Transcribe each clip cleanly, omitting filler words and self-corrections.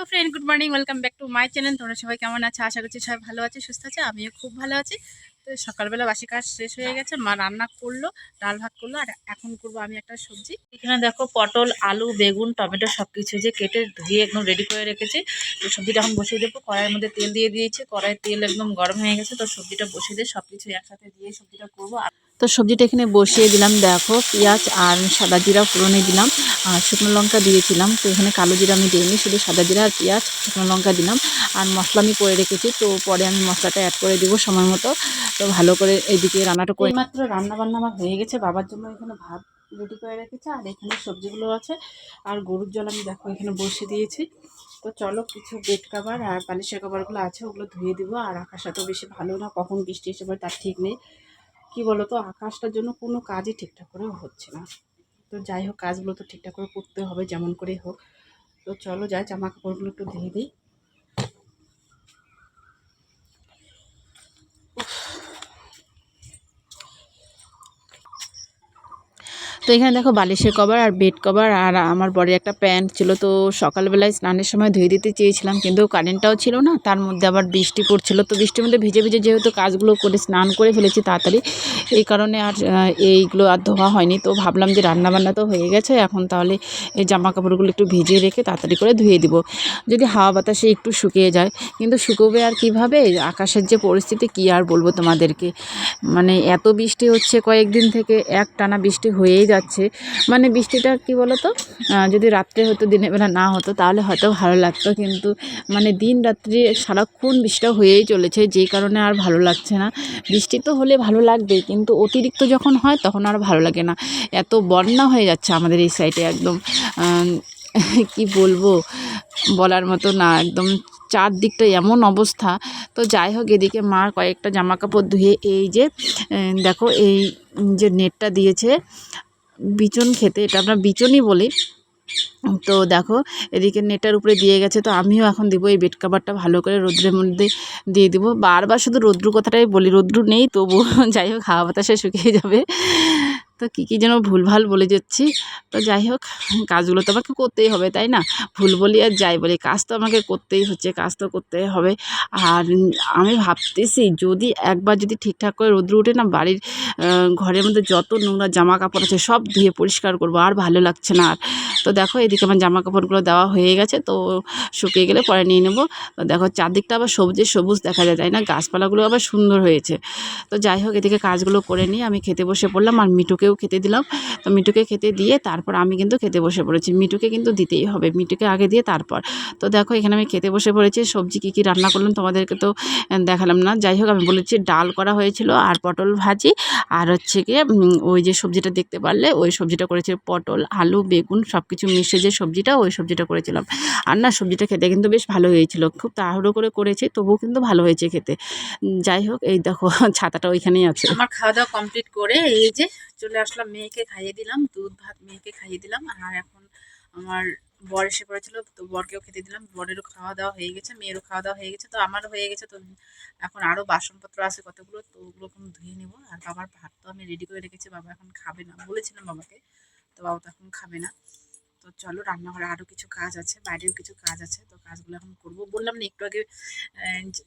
Hello friend, good morning, welcome back to my channel. তোমরা সবাই কেমন আছে? আশা করছি সবাই ভালো আছে, সুস্থ আছে। আমিও খুব ভালো আছি। তো সকালবেলা বাসি কাজ শেষ হয়ে গেছে, মা রান্না করলো, ডাল ভাত করলো, আর এখন করবো আমি একটা সবজি। এখানে দেখো পটল, আলু, বেগুন, টমেটো সব কিছু যে কেটে ধুয়ে একদম রেডি করে রেখেছি। তো সবজিটা এখন বসিয়ে দেবো। কড়াইয়ের মধ্যে তেল দিয়ে দিয়েছি, কড়াইয়ের তেল একদম গরম হয়ে গেছে। তো সবজিটা বসিয়ে দিয়ে সব কিছু একসাথে দিয়ে সবজিটা করবো। তো সবজিটা এখানে বসিয়ে দিলাম। দেখো পেঁয়াজ আর সাদা জিরা ফোড়নে দিলাম, আর শুকনো লঙ্কা দিয়েছিলাম। তো এখানে কালো জিরা আমি দিইনি, শুধু সাদা জিরা আর পেঁয়াজ শুকনো লঙ্কা দিলাম। আর মশলা আমি করে রেখেছি, তো পরে আমি মশলাটা অ্যাড করে দেবো সময় মতো। তো ভালো করে এইদিকে রান্নাটা করে মাত্র রান্না বান্না আমার হয়ে গেছে। বাবার জন্য এখানে ভাত রেডি করে রেখেছে, আর এখানে সবজিগুলো আছে। আর গরুর জল আমি দেখো এখানে বসিয়ে দিয়েছি। তো চলো, কিছু বেড কাভার আর বালিশের কাভারগুলো আছে, ওগুলো ধুয়ে দিব। আর আকাশটা তো বেশি ভালো না, কখন বৃষ্টি এসে পড়ে তার ঠিক নেই। কি বলো তো, আকাশটার জন্য কোনো কাজই ঠিকঠাক করে হচ্ছে না। তো যাই হোক, কাজগুলো তো ঠিকঠাক করে করতে হবে যেমন করেই হোক। তো চলো যাই, জামা কাপড়গুলো একটু ধুয়ে দিই। তো এখানে দেখো বালিশের কভার আর বেড কভার আর আমার বড় একটা প্যান্ট ছিল। তো সকালবেলায় স্নানের সময় ধুয়ে দিতে চেয়েছিলাম, কিন্তু কারেন্টটাও ছিল না, তার মধ্যে আবার বৃষ্টি পড়ছিল। তো বৃষ্টির মধ্যে ভিজে ভিজে যেহেতু কাজগুলো করে স্নান করে ফেলেছি তাড়াতাড়ি, এই কারণে আর এইগুলো আর ধোয়া হয়নি। তো ভাবলাম যে রান্নাবান্না তো হয়ে গেছে, এখন তাহলে এই জামা কাপড়গুলো একটু ভিজিয়ে রেখে তাড়াতাড়ি করে ধুয়ে দিব, যদি হাওয়া বাতাসে একটু শুকিয়ে যায়। কিন্তু শুকোবে আর কিভাবে, আকাশের যে পরিস্থিতি কি আর বলবো তোমাদেরকে। মানে এত বৃষ্টি হচ্ছে কয়েকদিন থেকে, একটানা বৃষ্টি হয়েই যাচ্ছে। মানে বৃষ্টিটা কি বলো তো, যদি রাত্রে হতো, দিনের বেলা না হতো তাহলে হয়তো ভালো লাগতো, কিন্তু মানে দিন রাত্রি সারাক্ষণ বৃষ্টিটা হয়েই চলেছে, যেই কারণে আর ভালো লাগছে না। বৃষ্টি তো হলে ভালো লাগবে, কিন্তু অতিরিক্ত যখন হয় তখন আর ভালো লাগে না। এত বন্যা হয়ে যাচ্ছে আমাদের এই সাইডে, একদম কি বলবো, বলার মতো না, একদম চারদিকটা এমন অবস্থা। তো যাই হোক, এদিকে মার কয়েকটা জামা কাপড় ধুয়ে এই যে দেখো, এই যে নেটটা দিয়েছে বিচন খেতে, এটা আমরা বিচনই বলি। তো দেখো এদিকে নেটের উপরে দিয়ে গেছে, তো আমিও এখন দিব এই বেড কাভারটা ভালো করে রোদ্রের মধ্যে দিয়ে দিব। বারবার শুধু রোদ্রু কথাটাই বলি, রোদ্রু নেই তবু যাই হোক হাওয়া বাতাসে শুকিয়ে যাবে। তো কী যেন ভুলভাল বলে যাচ্ছি। তো যাই হোক, কাজগুলো তো আমাকে করতেই হবে, তাই না? ভুল বলি আর যাই বলি, কাজ তো আমাকে করতেই হচ্ছে, কাজ তো করতেই হবে। আর আমি ভাবতেছি, যদি একবার যদি ঠিকঠাক করে রোদ্রু উঠে না, বাড়ির ঘরের মধ্যে যত নোংরা জামা কাপড় আছে সব ধুয়ে পরিষ্কার করবো, আর ভালো লাগছে না আর। তো দেখো এদিকে আমার জামা কাপড়গুলো দেওয়া হয়ে গেছে, তো শুকিয়ে গেলে পরে নিয়ে নেবো। তো দেখো চারদিকটা আবার সবুজে সবুজ দেখা যায়, তাই না? গাছপালাগুলো আবার সুন্দর হয়েছে। তো যাই হোক, এদিকে কাজগুলো করে নিয়ে আমি খেতে বসে পড়লাম, আর মিঠুকেও খেতে দিলাম। তো মিঠুকে খেতে দিয়ে তারপর আমি কিন্তু খেতে বসে পড়েছি। মিঠুকে কিন্তু দিতেই হবে, মিঠুকে আগে দিয়ে তারপর। তো দেখো এখানে আমি খেতে বসে পড়েছি। সবজি কী কী রান্না করলাম তোমাদেরকে তো দেখালাম না। যাই হোক, আমি বলেছি ডাল করা হয়েছিল, আর পটল ভাজি, আর হচ্ছে গিয়ে ওই যে সবজিটা দেখতে পারলে, ওই সবজিটা করেছে, পটল, আলু, বেগুন সব কিছু মিশে যে সবজিটা, ওই সবজিটা করেছিলাম। আর না, সবজিটা খেতে কিন্তু বেশ ভালো হয়েছিল, খুব তাড়াহুড়ো করে করেছি, তবুও কিন্তু ভালো হয়েছে খেতে। যাই হোক, এই দেখো ছাতাটা ওইখানেই আছে। আমার খাওয়া দাওয়া কমপ্লিট করে এই যে চলে আসলাম, মেয়েকে খাইয়ে দিলাম, দুধ ভাত মেয়েকে খাইয়ে দিলাম। আর এখন আমার বর এসে পড়েছিল, তো বরকেও খেতে দিলাম। বরেরও খাওয়া দাওয়া হয়ে গেছে, মেয়েরও খাওয়া দাওয়া হয়ে গেছে, তো আমারও হয়ে গেছে। তো এখন আরও বাসনপত্র আছে কতগুলো, তো ওগুলো এখন ধুয়ে নেবো। আর বাবার ভাত তো আমি রেডি করে রেখেছি, বাবা এখন খাবে না, বলেছিলাম বাবাকে, তো বাবা তো এখন খাবে না। তো চলো, রান্নাঘরে আরও কিছু কাজ আছে, বাইরেও কিছু কাজ আছে, তো কাজগুলো এখন করবো। বললাম না একটু আগে,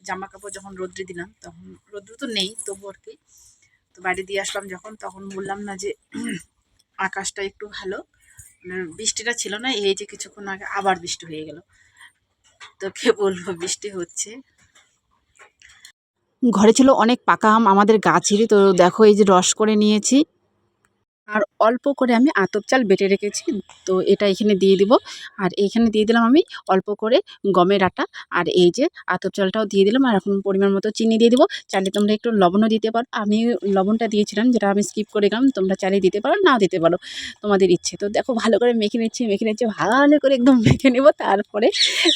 জামা কাপড় যখন রোদ্রে দিলাম, তখন রোদ্র তো নেই তবু আর কি, তো বাইরে দিয়ে আসলাম যখন, তখন বললাম না যে আকাশটা একটু ভালো, মানে বৃষ্টিটা ছিল না, এই যে কিছুক্ষণ আগে আবার বৃষ্টি হয়ে গেল। তো কে বলবো, বৃষ্টি হচ্ছে। ঘরে ছিল অনেক পাকা আম আমাদের গাছেরই, তো দেখো এই যে রস করে নিয়েছি। আর অল্প করে আমি আতপ চাল বেটে রেখেছি, তো এটা এখানে দিয়ে দিব। আর এইখানে দিয়ে দিলাম আমি অল্প করে গমের আটা, আর এই যে আতপ চালটাও দিয়ে দিলাম। আর এখন পরিমাণ মতো চিনি দিয়ে দিব। চাইলে তোমরা একটু লবণও দিতে পারো, আমি লবণটা দিয়েছিলাম, যেটা আমি স্কিপ করে গেলাম। তোমরা চাইলে দিতে পারো, নাও দিতে পারো, তোমাদের ইচ্ছে। তো দেখো ভালো করে মেখে নিচ্ছি, ভালো করে একদম মেখে নেব। তারপরে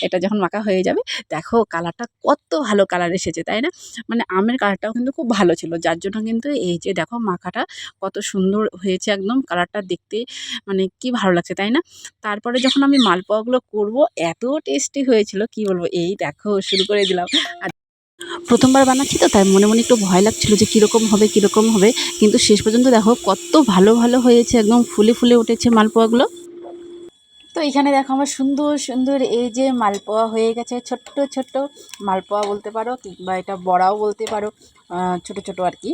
এটা যখন মাখা হয়ে যাবে, দেখো কালারটা কত ভালো কালার এসেছে, তাই না? মানে আমের কালারটাও কিন্তু খুব ভালো ছিল, যার জন্য কিন্তু এই যে দেখো মাখাটা কত সুন্দর হয়েছে, একদম কালারটা দেখতে মানে কি ভালো লাগছে, তাই না? তারপরে যখন আমি মালপোয়াগুলো করব, এত টেস্টি হয়েছিল কি বলবো। এই দেখো শুরু করে দিলাম। আর প্রথমবার বানাচ্ছি তো, তাই মনে মনে একটু ভয় লাগছিল যে কীরকম হবে কীরকম হবে, কিন্তু শেষ পর্যন্ত দেখো কত ভালো ভালো হয়েছে, একদম ফুলে ফুলে উঠেছে মালপোয়াগুলো। তো তো এখানে দেখো আমার সুন্দর সুন্দর এই যে মালপোয়া হয়ে গেছে, ছোট্ট ছোট্ট মালপোয়া বলতে পারো, কিংবা এটা বড়াও বলতে পারো, ছোট ছোট আর কি।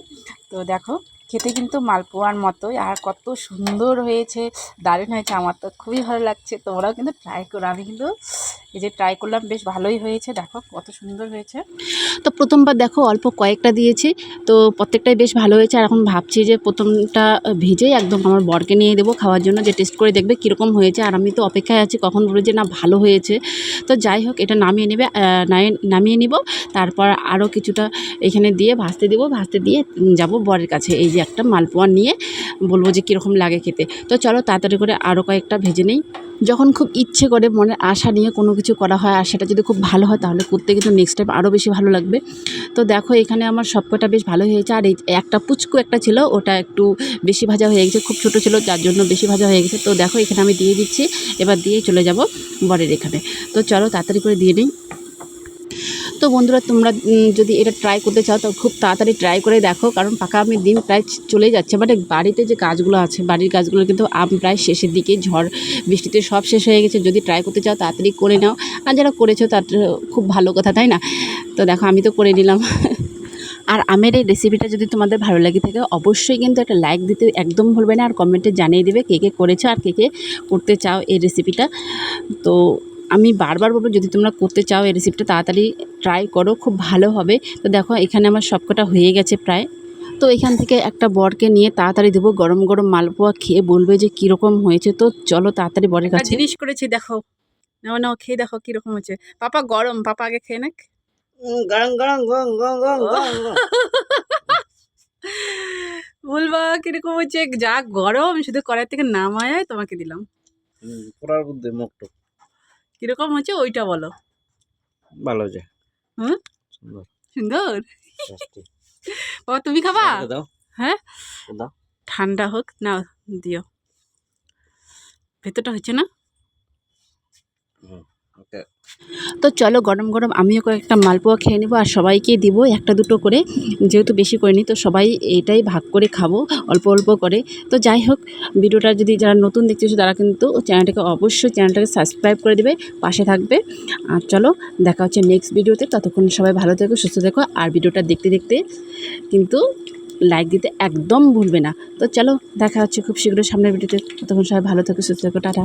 তো দেখো খেতে কিন্তু মালপোয়ার মতোই, আর কত সুন্দর হয়েছে, দারুণ হয়েছে, আমার তো খুবই ভালো লাগছে। তোমরাও কিন্তু ট্রাই করো। আমি কিন্তু এই যে ট্রাই করলাম, বেশ ভালোই হয়েছে, দেখো কত সুন্দর হয়েছে। তো প্রথমবার দেখো অল্প কয়েকটা দিয়েছি, তো প্রত্যেকটাই বেশ ভালো হয়েছে। আর এখন ভাবছি যে প্রথমটা ভেজেই একদম আমার বরকে নিয়ে দেবো খাওয়ার জন্য, যে টেস্ট করে দেখবে কীরকম হয়েছে। আর আমি তো অপেক্ষায় আছি কখন বলে যে না ভালো হয়েছে। তো যাই হোক, এটা নামিয়ে নিব। তারপর আরও কিছুটা এখানে দিয়ে ভাজতে দেবো, ভাজতে দিয়ে যাব বরের কাছে, এই যে একটা মালপোয়া নিয়ে বলবো যে কীরকম লাগে খেতে। তো চলো তাড়াতাড়ি করে আরও কয়েকটা ভেজে নেই। যখন খুব ইচ্ছে করে মনের আশা নিয়ে কোনো কিছু করা হয়, আর সেটা যদি খুব ভালো হয় তাহলে করতে কিন্তু নেক্সট টাইম আরও বেশি ভালো লাগবে। তো দেখো এখানে আমার সবকটা বেশ ভালো হয়েছে। আর এই একটা পুচকু একটা ছিল, ওটা একটু বেশি ভাজা হয়ে গেছে, খুব ছোটো ছিল যার জন্য বেশি ভাজা হয়ে গেছে। তো দেখো এখানে আমি দিয়ে দিচ্ছি, এবার দিয়ে চলে যাব বরের এখানে। তো চলো তাড়াতাড়ি করে দিয়ে নিই। তো বন্ধুরা তোমরা যদি এটা ট্রাই করতে চাও তো খুব তাড়াতাড়ি ট্রাই করে দেখো, কারণ পাকা আমের দিন প্রায় চলে যাচ্ছে। বাট বাড়িতে যে গাছগুলো আছে, বাড়ির গাছগুলো কিন্তু আম প্রায় শেষের দিকে, ঝড় বৃষ্টিতে সব শেষ হয়ে গেছে। যদি ট্রাই করতে চাও তাড়াতাড়ি করে নাও, আর যারা করেছো তার খুব ভালো কথা, তাই না? তো দেখো আমি তো করে নিলাম। আর আমের এই রেসিপিটা যদি তোমাদের ভালো লাগে থাকে, অবশ্যই কিন্তু একটা লাইক দিতে একদম ভুলবে না, আর কমেন্টে জানিয়ে দেবে কে কে করেছো আর কে কে করতে চাও এই রেসিপিটা। তো আমি বারবার বলবো, যদি তোমরা করতে চাও এই রেসিপিটা তাড়াতাড়ি ট্রাই করো, খুব ভালো হবে। তো দেখো এখানে আমার সবকটা হয়ে গেছে প্রায়। তো এখান থেকে একটা বরকে নিয়ে তাড়াতাড়ি দেবো, গরম গরম মালপোয়া খেয়ে বলবে যে কীরকম হয়েছে। তো চলো তাড়াতাড়ি বরের কাছে। জিনিস করেছি দেখো, নাও নাও খেয়ে দেখো কীরকম হয়েছে। পাপা গরম, পাপা আগে খেয়ে নাক। গরম গরম গরম গরম গরম গরম গরম। বলবা কিরকম হচ্ছে, যা গরম শুধু কড়াই থেকে নামায় তোমাকে দিলাম। পোড়ার বুদ্ধি মুখটুক কিরকম হচ্ছে ওইটা বলো। ভালো হয়েছে। হুম, সুন্দর সুন্দর। টেস্টি। বাবা তুমি খাবা? দাও হ্যাঁ, দাও। ঠান্ডা হোক না, দিও। ভেতরটা হচ্ছে না। ওকে। তো চলো গরম গরম আমিও কয়েকটা মালপোয়া খেয়ে নেবো, আর সবাইকে দিব একটা দুটো করে, যেহেতু বেশি করে নিই তো সবাই এটাই ভাগ করে খাবো অল্প অল্প করে। তো যাই হোক, ভিডিওটা যদি যারা নতুন দেখতেছো তারা কিন্তু চ্যানেলটাকে সাবস্ক্রাইব করে দেবে, পাশে থাকবে। আর চলো দেখা হচ্ছে নেক্সট ভিডিওতে, ততক্ষণ সবাই ভালো থেকো, সুস্থ থেকো। আর ভিডিওটা দেখতে দেখতে কিন্তু লাইক দিতে একদম ভুলবে না। তো চলো দেখা হচ্ছে খুব শীঘ্রই সামনের ভিডিওতে, ততক্ষণ সবাই ভালো থেকো, সুস্থ থেকো, টাটা।